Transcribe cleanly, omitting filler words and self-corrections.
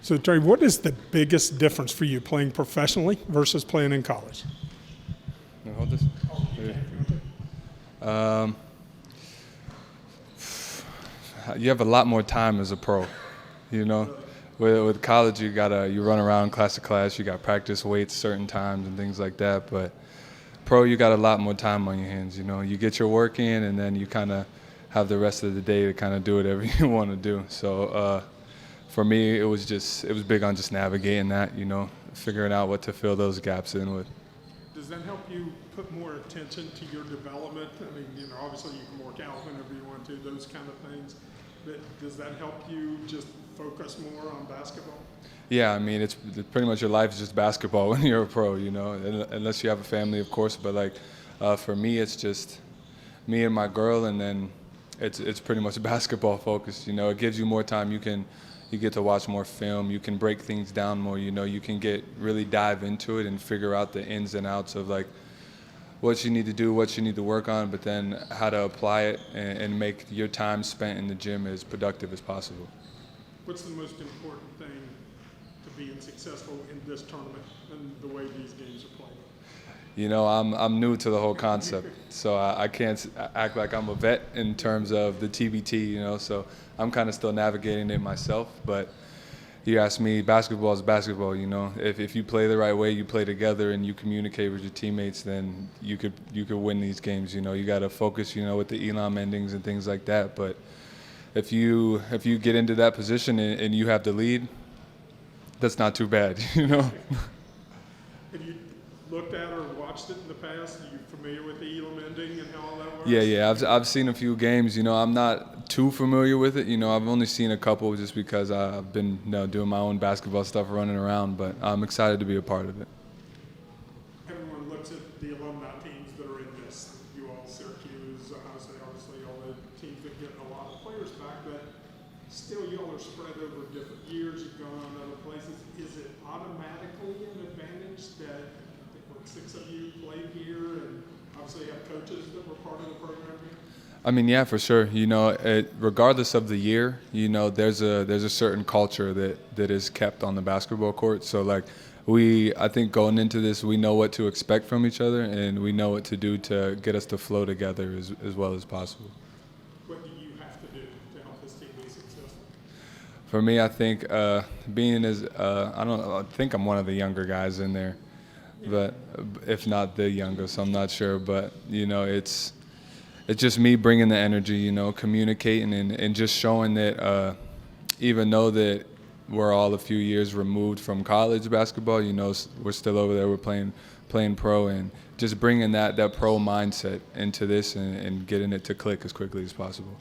So, Tre, what is the biggest difference for you playing professionally versus playing in college? Can I hold this? You have a lot more time as a pro, you know. With college, you run around class to class. You got practice weights certain times and things like that. But pro, you got a lot more time on your hands. You know, you get your work in, and then you kind of have the rest of the day to kind of do whatever you want to do. So for me, it was big on just navigating that. You know, figuring out what to fill those gaps in with. Does that help you put more attention to your development? I mean, you know, obviously you can work out whenever you want to, those kind of things. But does that help you just focus more on basketball? Yeah, I mean, it's pretty much your life is just basketball when you're a pro, you know, unless you have a family, of course. But like for me, it's just me and my girl, and then it's pretty much basketball focused. You know, it gives you more time. You get to watch more film. You can break things down more. You know, you can really dive into it and figure out the ins and outs of like what you need to do, what you need to work on, but then how to apply it and make your time spent in the gym as productive as possible. What's the most important thing to being successful in this tournament and the way these games are played? You know, I'm new to the whole concept, so I can't act like I'm a vet in terms of the TBT, you know, so I'm kind of still navigating it myself. But you ask me, basketball is basketball, you know. If you play the right way, you play together and you communicate with your teammates, then you could win these games, you know. You got to focus, you know, with the Elum endings and things like that. But if you get into that position and you have the lead, that's not too bad, you know. Have you looked at or watched it in the past? Are you familiar with the Elum ending and how all that works? Yeah. I've seen a few games. You know, I'm not too familiar with it. You know, I've only seen a couple just because I've been doing my own basketball stuff, running around. But I'm excited to be a part of it. Everyone looks at the alumni teams that are in this. You all, Syracuse, Ohio State, obviously all the teams that get a lot of players back, but still y'all are spread over different years. You've gone on other places. Is it automatically an advantage that I think what, 6 of you played here and obviously have coaches that were part of the program here? I mean, yeah, for sure. You know, regardless of the year, you know, there's a certain culture that is kept on the basketball court. So like I think going into this, we know what to expect from each other, and we know what to do to get us to flow together as well as possible. What do you have to do to help this team be successful? For me, I think being I think I'm one of the younger guys in there, but if not the youngest, I'm not sure. But you know, it's just me bringing the energy, you know, communicating and just showing that even though that we're all a few years removed from college basketball, you know, we're still over there. We're playing pro, and just bringing that pro mindset into this and getting it to click as quickly as possible.